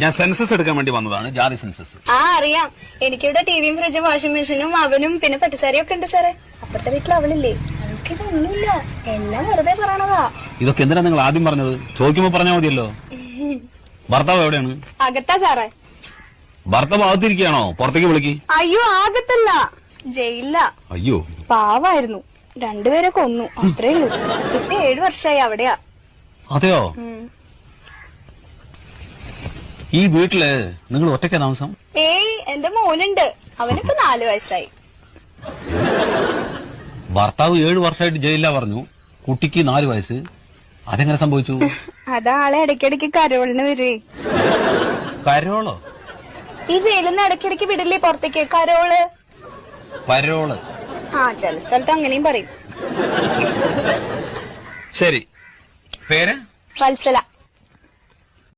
ഞാൻ സെൻസസ് എടുക്കാൻ വേണ്ടി വന്നതാണ്, ജാതി സെൻസസ്. ആ അറിയാം, എനിക്കിവിടെ ടിവിയും ഫ്രിഡ്ജും വാഷിംഗ് മെഷീനും അവനും പിന്നെ പട്ടുസാരിയും ഒക്കെ ഉണ്ട് സാറേ. അപ്പുറത്തെ വീട്ടിൽ അവളില്ലേ, അവൾക്കിതൊന്നുമില്ല, എല്ലാം വെറുതെ പറയണതാ. ഇതൊക്കെ എന്തിനാ നിങ്ങൾ ആദ്യം പറഞ്ഞത്? ചോദിക്കുമ്പോ പറഞ്ഞാൽ മതിയല്ലോ. ഭർത്താവ് എവിടെയാണ്? അകത്താ സാറേ. ഭർത്താവ് അകത്തിരിക്കുകയാണോ? പുറത്തേക്ക് വിളിക്ക്. അയ്യോ അകത്തല്ല, ജയിലില്ല. അയ്യോ പാവായിരുന്നു, രണ്ടുപേരെ കൊന്നു, അത്രേ ഉള്ളൂ. ഇപ്പൊ 7 വർഷമായി അവിടെയാ. അതെയോ? ഈ വീട്ടില് നിങ്ങൾ ഒറ്റയ്ക്കാ താമസം? ഏയ്, എന്റെ മോനുണ്ട്, അവനിപ്പോ 4 വയസ്സായി. ഭർത്താവ് 7 വർഷമായിട്ട് ജയിലിലാ പറഞ്ഞു, കുട്ടിക്ക് 4 വയസ്സ്. അതെങ്ങനെ സംഭവിച്ചു? അതാളെ ഇടയ്ക്കിടയ്ക്ക് കരോളിന് വരുവേ. കരോളോ? ഈ ജയിലിൽ നിന്ന് ഇടയ്ക്കിടയ്ക്ക് വിടില്ലേ പുറത്തേക്ക്, കരോള്. പരോള്? ആ, ചില സ്ഥലത്ത് അങ്ങനെയും പറയും. ശരി, പേര്? വത്സല.